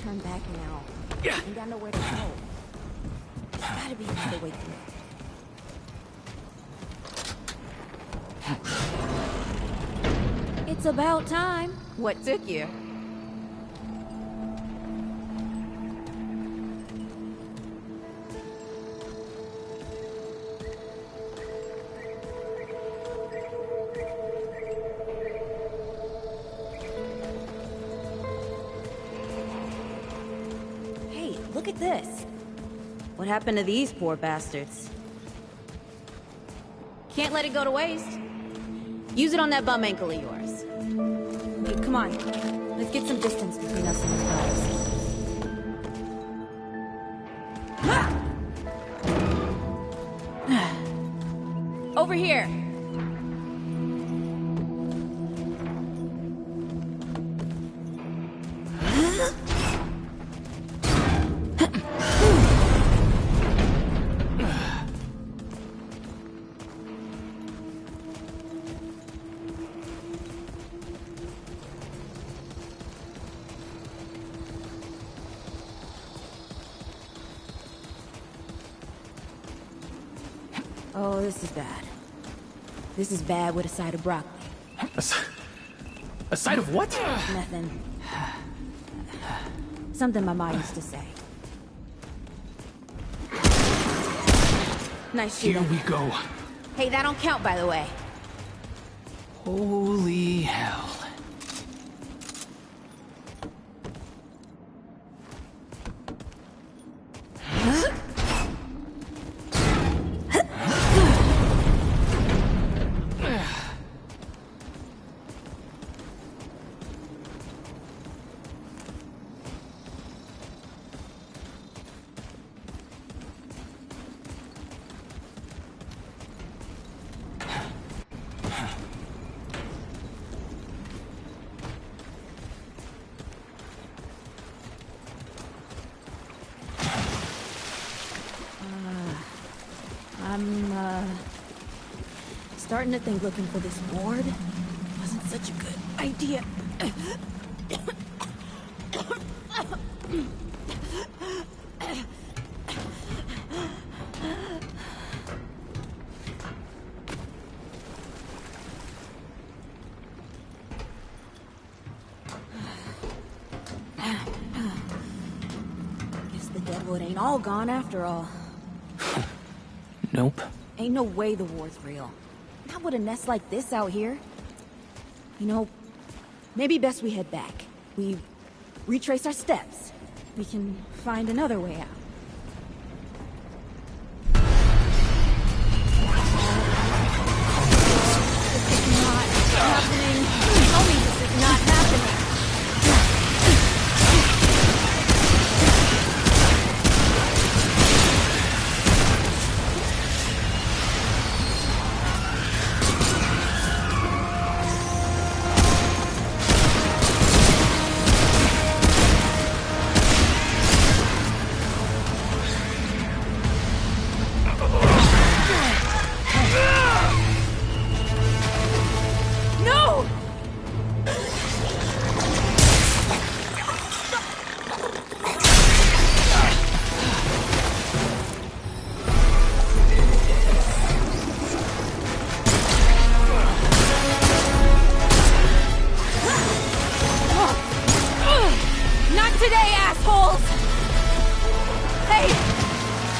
turn back now. Ain't got nowhere to go. There's gotta be another way through. It's about time. What took you? Hey, look at this. What happened to these poor bastards? Can't let it go to waste. Use it on that bum ankle of yours. Hey, come on. Let's get some distance between us and these guys. Over here. Oh, this is bad. This is bad with a side of broccoli. A side of what? Nothing. Something my mom used to say. Nice shooting. Here we go. Hey, that don't count, by the way. Holy hell. I'm starting to think looking for this board wasn't such a good idea. Guess the deadwood ain't all gone after all. Nope. Ain't no way the war's real. Not with a nest like this out here. You know, maybe best we head back. We retrace our steps. We can find another way out. This is not happening. Tell me this is not happening. Today, assholes! Hey,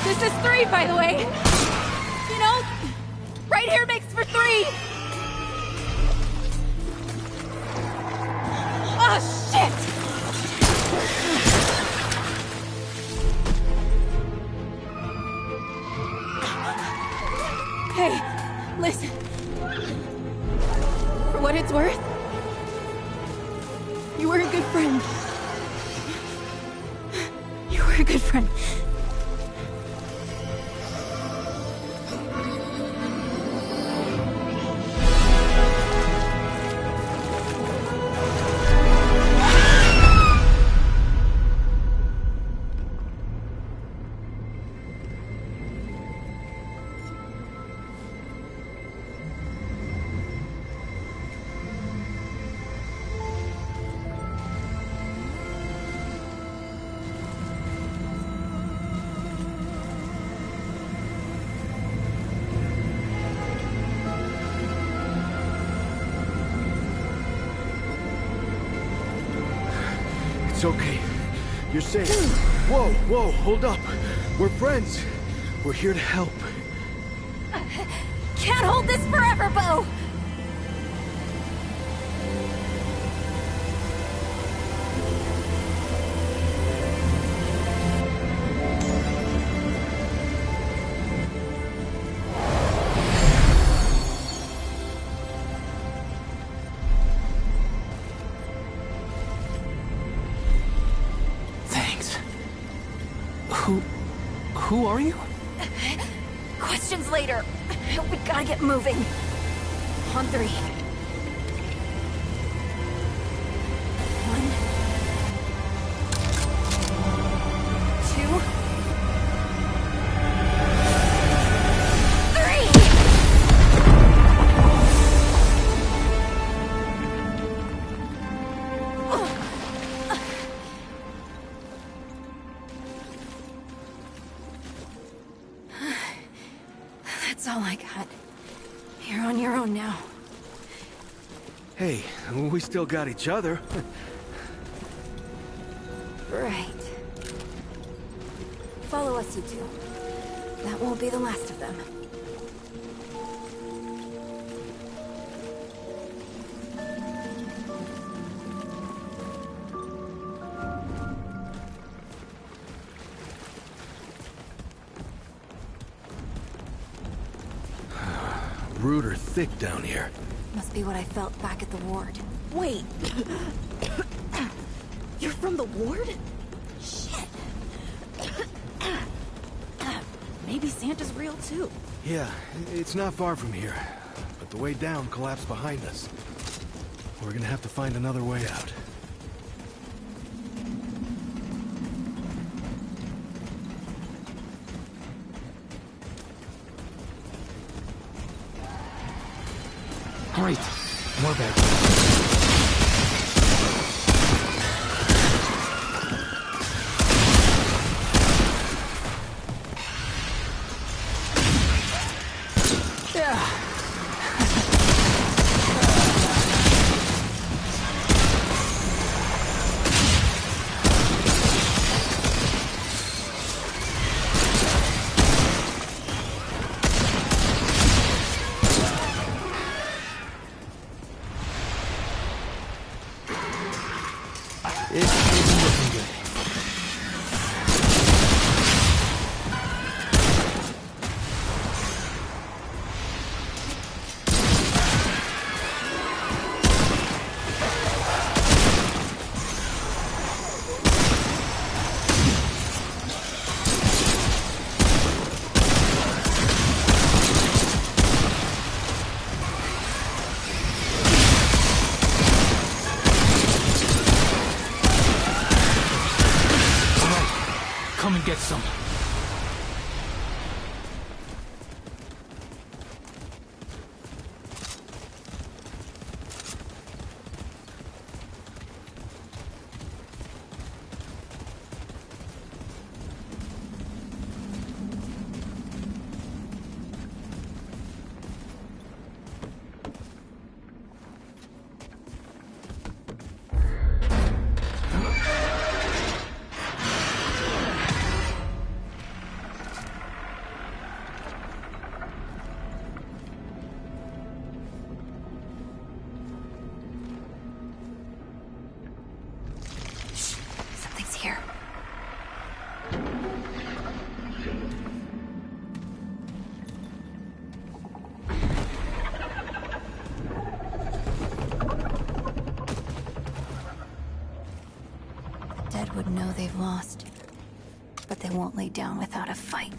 this is 3, by the way. You know, right here makes for 3. Oh, shit! Hey, listen. For what it's worth, you were a good friend. You were a good friend. It's okay. You're safe. Whoa, hold up. We're friends. We're here to help. Can't hold this forever, Bo! Thanks. Who are you? Questions later. We gotta get moving. On three. 1, 2, 3. That's all I got. You're on your own now. Hey, we still got each other. Right. Follow us, you two. That won't be the last of them. Rude or thick down here. Must be what I felt back at the ward. Wait. You're from the ward? Shit. Maybe Santa's real too. Yeah, it's not far from here. But the way down collapsed behind us. We're gonna have to find another way out. Great. More bags. It isn't looking good. Come and get some. Something's here. The dead would know they've lost, but they won't lay down without a fight.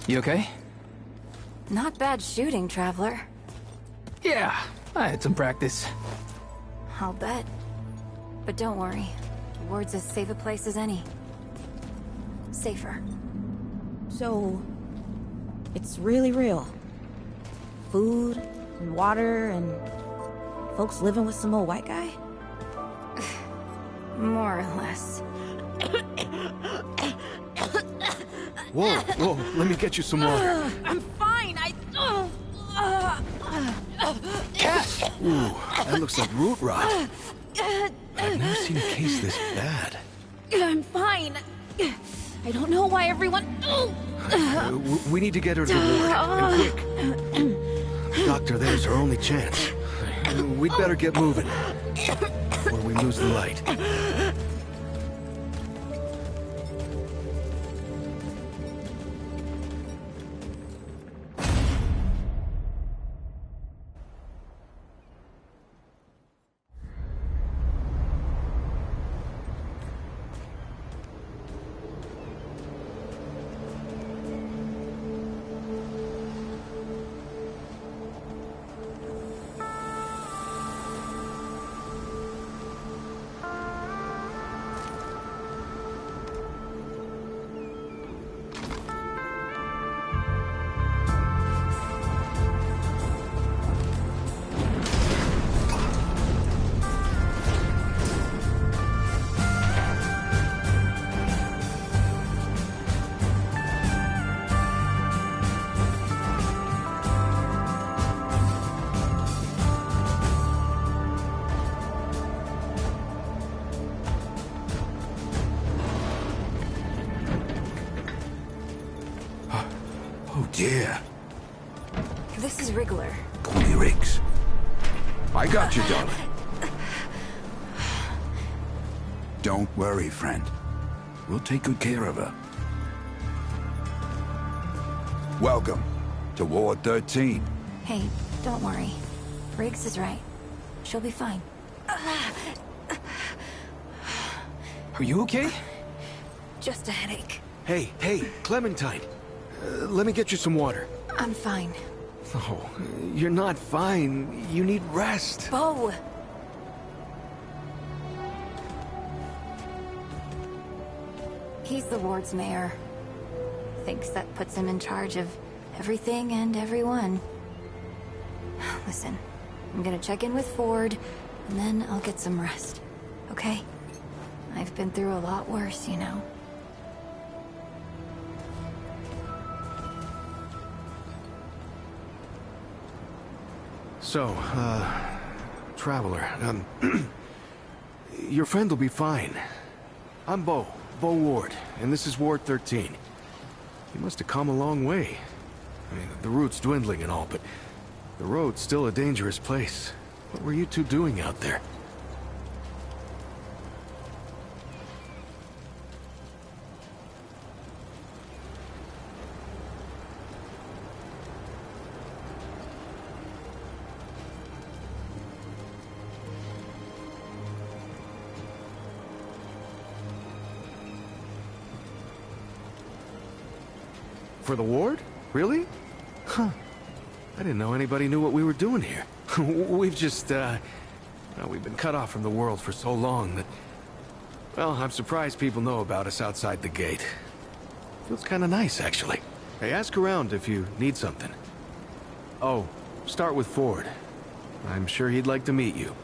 You okay? Not bad shooting, Traveler. Yeah, I had some practice. I'll bet. But don't worry. The ward's as safe a place as any. Safer. So, it's really real. Food, and water, and folks living with some old white guy? More or less. Whoa, whoa, let me get you some water. I'm fine, Cash! Ooh, that looks like root rot. I've never seen a case this bad. I'm fine. I don't know why everyone... We need to get her to the ward, and quick. Doctor, there's our only chance. We'd better get moving, or we lose the light. Oh dear. This is Wriggler. Call me Riggs. I got you, darling. Don't worry, friend. We'll take good care of her. Welcome to Ward 13. Hey, don't worry. Riggs is right. She'll be fine. Are you okay? Just a headache. Hey, Clementine. Let me get you some water. I'm fine. Oh, you're not fine. You need rest. Bo! He's the ward's mayor. Thinks that puts him in charge of everything and everyone. Listen, I'm gonna check in with Ford, and then I'll get some rest. Okay? I've been through a lot worse, you know. So, Traveler, your friend will be fine. I'm Bo Ward, and this is Ward 13. You must have come a long way. I mean, the route's dwindling and all, but the road's still a dangerous place. What were you two doing out there? For the ward? Really? Huh. I didn't know anybody knew what we were doing here. We've just, we've been cut off from the world for so long that... Well, I'm surprised people know about us outside the gate. Feels kinda nice, actually. Hey, ask around if you need something. Oh, start with Ford. I'm sure he'd like to meet you.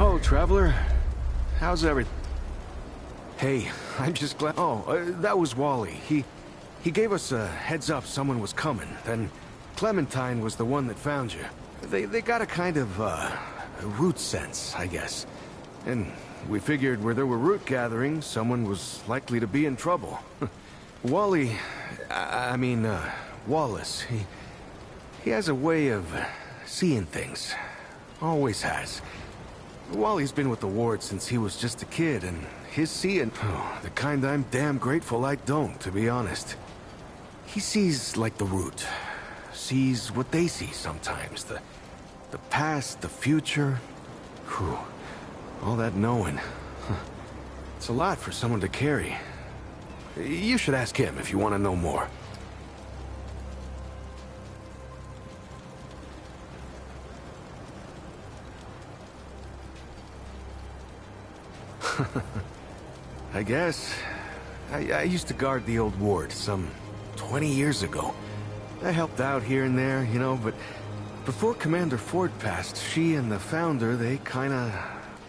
Oh, Traveler. How's everything? Hey, I'm just glad... Oh, that was Wally. He gave us a heads up someone was coming. Then Clementine was the one that found you. They got a kind of, a root sense, I guess. And we figured where there were root gatherings, someone was likely to be in trouble. Wally... Wallace, he has a way of seeing things. Always has. Wally's been with the ward since he was just a kid, and his seeing... Oh, the kind I'm damn grateful I don't, to be honest. He sees like the root. Sees what they see sometimes. The past, the future. Whew. All that knowing. Huh. It's a lot for someone to carry. You should ask him if you want to know more. I guess. I used to guard the old ward some 20 years ago. I helped out here and there, you know, but before Commander Ford passed, she and the Founder, they kinda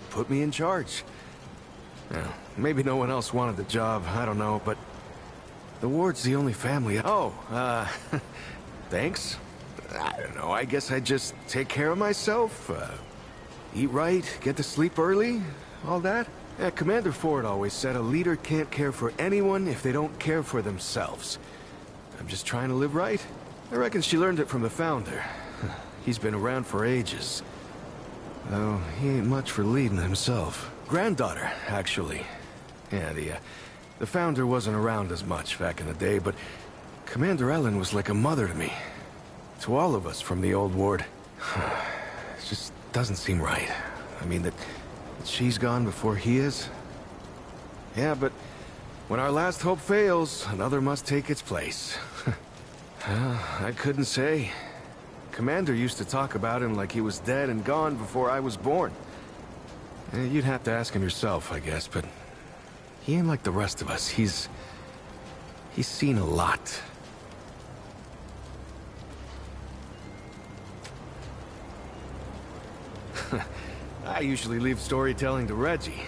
put me in charge. Now, maybe no one else wanted the job, I don't know, but the ward's the only family. Oh, thanks. I don't know, I guess I just take care of myself, eat right, get to sleep early, all that. Yeah, Commander Ford always said a leader can't care for anyone if they don't care for themselves. I'm just trying to live right. I reckon she learned it from the Founder. He's been around for ages. Though he ain't much for leading himself. Granddaughter, actually. Yeah, the Founder wasn't around as much back in the day, but Commander Ellen was like a mother to me. To all of us from the old ward. It just doesn't seem right. I mean, that she's gone before he is. Yeah, but when our last hope fails, another must take its place. I couldn't say. Commander used to talk about him like he was dead and gone before I was born. You'd have to ask him yourself, I guess, but he ain't like the rest of us. He's seen a lot. I usually leave storytelling to Reggie.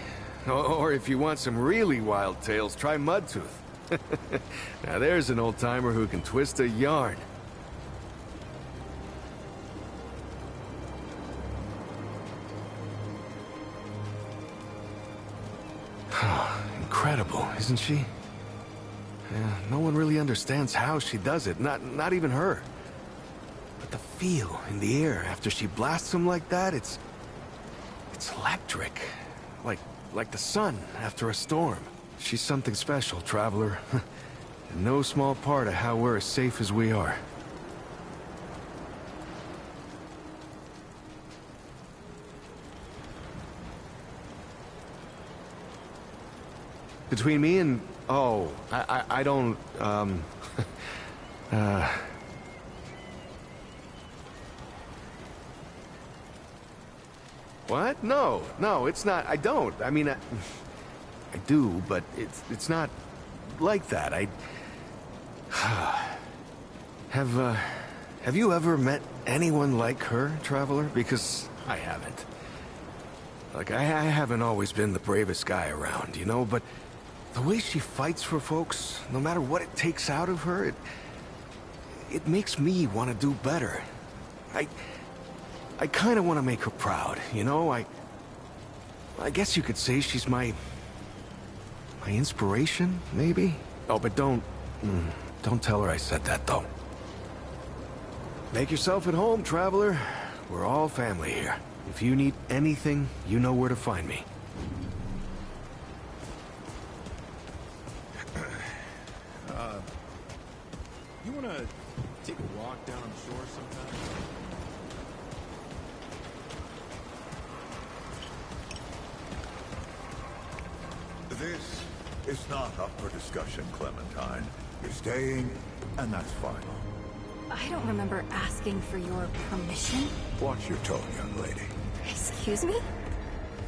Or if you want some really wild tales, try Mudtooth. Now there's an old-timer who can twist a yarn. Incredible, isn't she? Yeah, no one really understands how she does it, not even her. But the feel in the air after she blasts him like that, it's electric. Like the sun after a storm. She's something special, Traveler. And no small part of how we're as safe as we are. Between me and... Oh, I don't, What? No, it's not. I don't. I mean, I do, but it's not like that. Have you ever met anyone like her, Traveler? Because I haven't. Like, I haven't always been the bravest guy around, you know, but the way she fights for folks, no matter what it takes out of her, it makes me want to do better. I kind of want to make her proud, you know? I guess you could say she's my inspiration, maybe? Oh, but don't tell her I said that, though. Make yourself at home, Traveler. We're all family here. If you need anything, you know where to find me. You wanna take a walk down on the shore sometime? This is not up for discussion, Clementine. You're staying, and that's final. I don't remember asking for your permission. Watch your tone, young lady. Excuse me?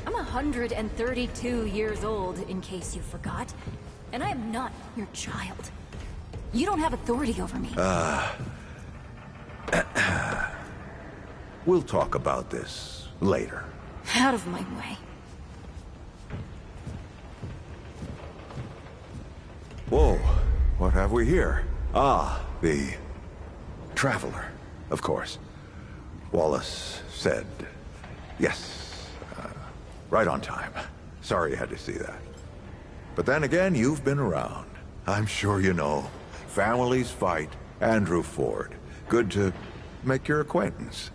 I'm 132 years old, in case you forgot. And I am not your child. You don't have authority over me. We'll talk about this later. Out of my way. Whoa, what have we here? Ah, the Traveler, of course. Wallace said yes. Right on time. Sorry you had to see that. But then again, you've been around. I'm sure you know. Families fight. Andrew Ford. Good to make your acquaintance.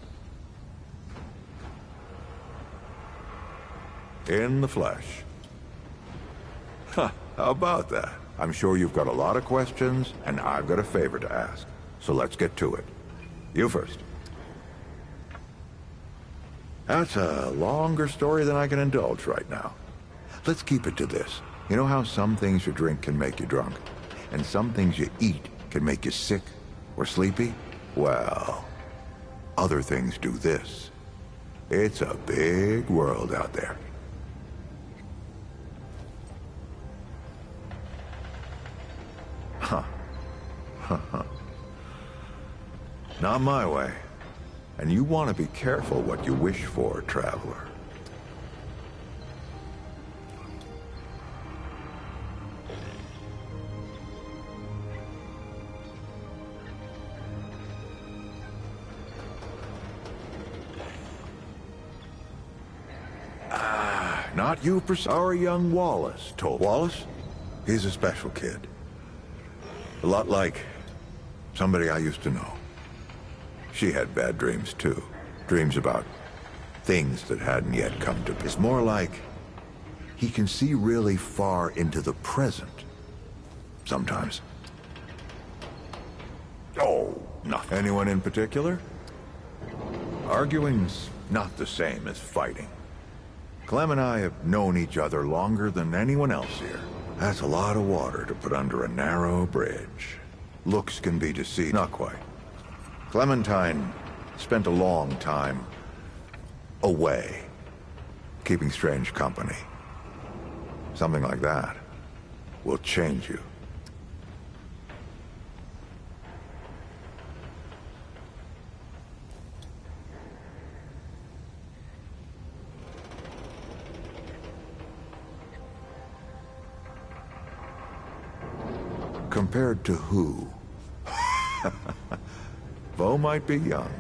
In the flesh. Huh, how about that? I'm sure you've got a lot of questions, and I've got a favor to ask. So let's get to it. You first. That's a longer story than I can indulge right now. Let's keep it to this. You know how some things you drink can make you drunk? And some things you eat can make you sick or sleepy? Well, other things do this. It's a big world out there. Huh. Not my way. And you want to be careful what you wish for, traveler. Not you, our young Wallace told. Wallace? He's a special kid. A lot like somebody I used to know. She had bad dreams, too. Dreams about things that hadn't yet come to... It's more like he can see really far into the present. Sometimes. Oh, nothing. Anyone in particular? Arguing's not the same as fighting. Clem and I have known each other longer than anyone else here. That's a lot of water to put under a narrow bridge. Looks can be deceived. Not quite. Clementine spent a long time away, keeping strange company. Something like that will change you. Compared to who? Bo might be young,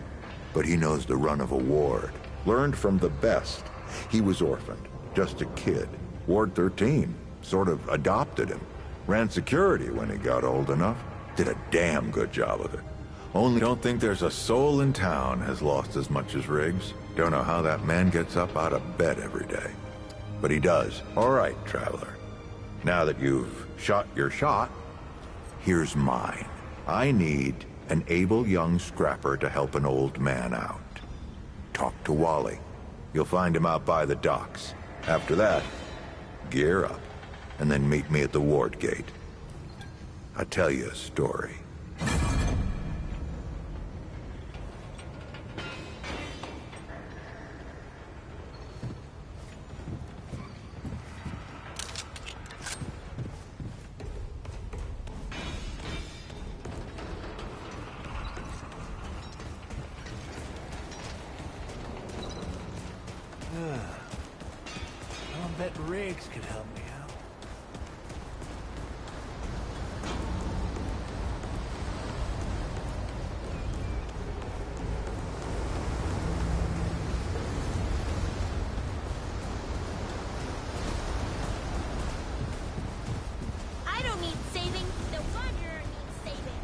but he knows the run of a ward. Learned from the best. He was orphaned, just a kid. Ward 13 sort of adopted him. Ran security when he got old enough. Did a damn good job of it. Only don't think there's a soul in town has lost as much as Riggs. Don't know how that man gets up out of bed every day. But he does. All right, traveler. Now that you've shot your shot, here's mine. I need an able young scrapper to help an old man out. Talk to Wally. You'll find him out by the docks. After that, gear up, and then meet me at the ward gate. I'll tell you a story. I bet Riggs could help me out. I don't need saving. The Wanderer needs saving.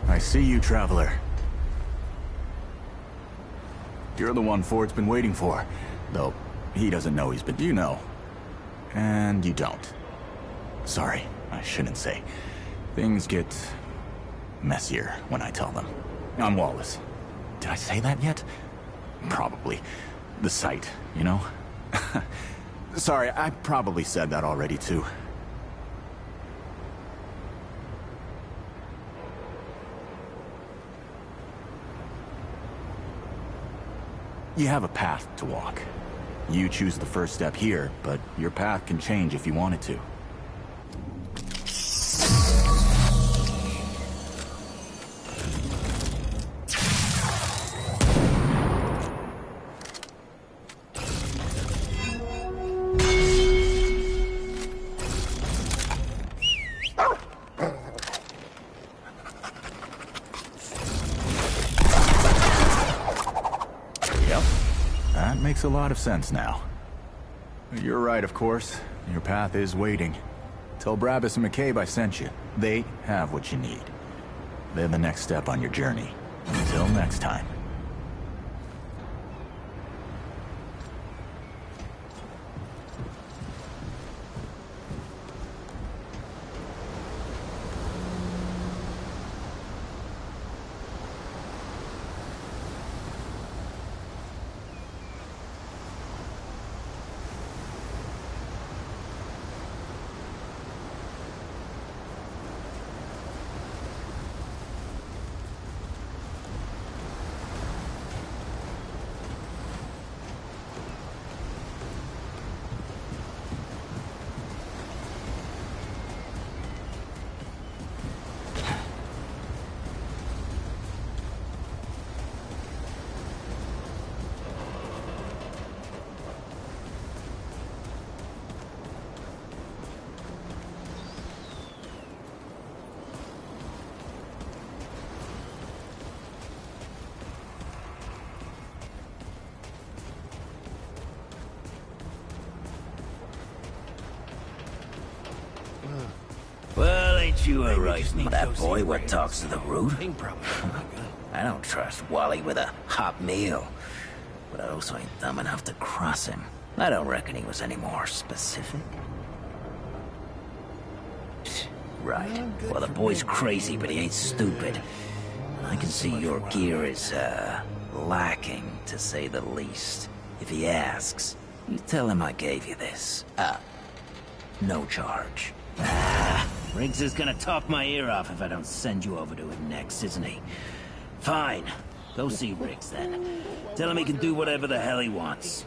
I see you, traveler. You're the one Ford's been waiting for. Though, he doesn't know he's been... You know. And you don't. Sorry, I shouldn't say. Things get... messier when I tell them. I'm Wallace. Did I say that yet? Probably. The site, you know? Sorry, I probably said that already, too. You have a path to walk. You choose the first step here, but your path can change if you want it to. That makes a lot of sense now. You're right, of course. Your path is waiting. Tell Brabus and McCabe I sent you. They have what you need. They're the next step on your journey. Until next time. You were right. That boy what talks to the root. Problem. I don't trust Wally with a hot meal. But I also ain't dumb enough to cross him. I don't reckon he was any more specific. Right. Well, the boy's crazy, but he ain't stupid. I can see your gear is, lacking, to say the least. If he asks, you tell him I gave you this. No charge. Riggs is gonna talk my ear off if I don't send you over to him next, isn't he? Fine. Go see Riggs then. Tell him he can do whatever the hell he wants.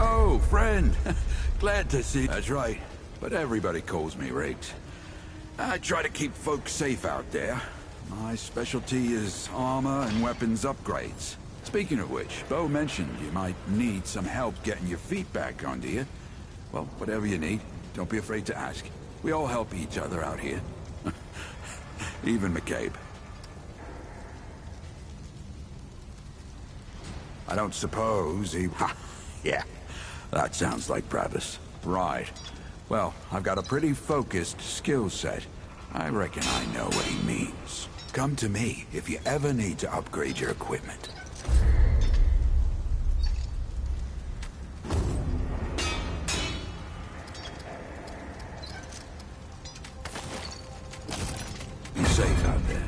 Oh, friend. Glad to see you. That's right. But everybody calls me Riggs. I try to keep folks safe out there. My specialty is armor and weapons upgrades. Speaking of which, Bo mentioned you might need some help getting your feet back under you. Well, whatever you need, don't be afraid to ask. We all help each other out here. Even McCabe. I don't suppose he... Ha! Yeah, that sounds like Travis. Right. Well, I've got a pretty focused skill set. I reckon I know what he means. Come to me if you ever need to upgrade your equipment. Be safe out there.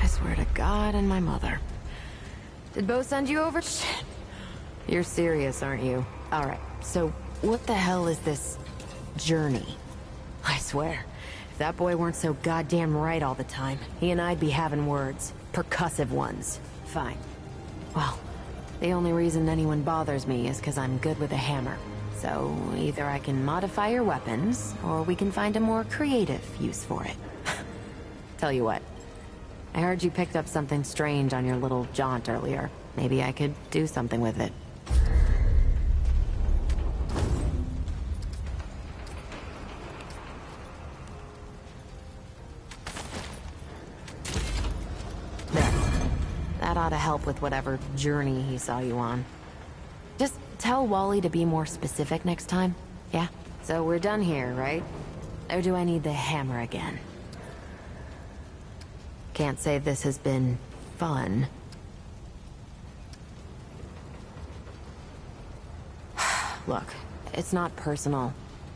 I swear to God and my mother. Did Bo send you over? Shit. You're serious, aren't you? Alright, so what the hell is this journey? I swear, if that boy weren't so goddamn right all the time, he and I'd be having words. Percussive ones. Fine. Well, the only reason anyone bothers me is because I'm good with a hammer. So either I can modify your weapons, or we can find a more creative use for it. Tell you what. I heard you picked up something strange on your little jaunt earlier. Maybe I could do something with it. There. That ought to help with whatever journey he saw you on. Just tell Wally to be more specific next time, yeah? So we're done here, right? Or do I need the hammer again? Can't say this has been fun. Look, it's not personal.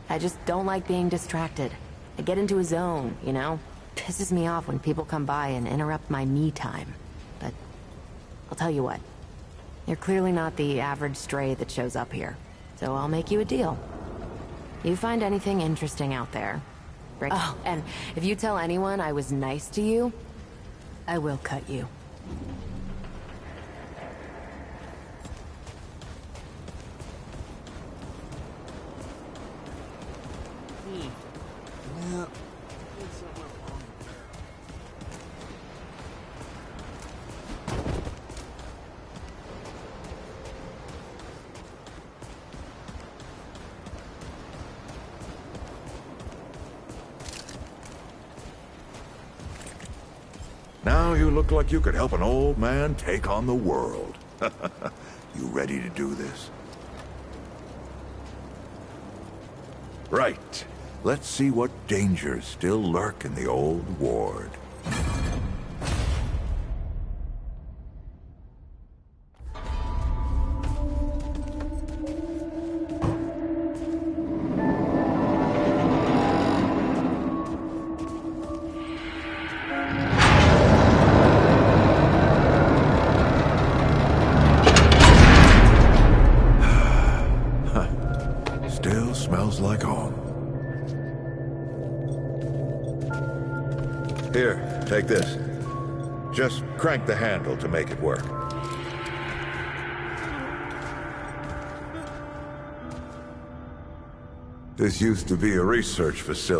I just don't like being distracted. I get into a zone, you know? Pisses me off when people come by and interrupt my me time. But I'll tell you what. You're clearly not the average stray that shows up here. So I'll make you a deal. You find anything interesting out there? Oh, and if you tell anyone I was nice to you, I will cut you. Now you look like you could help an old man take on the world. You ready to do this? Right. Let's see what dangers still lurk in the old ward. Still smells like home. Here, take this. Just crank the handle to make it work. This used to be a research facility.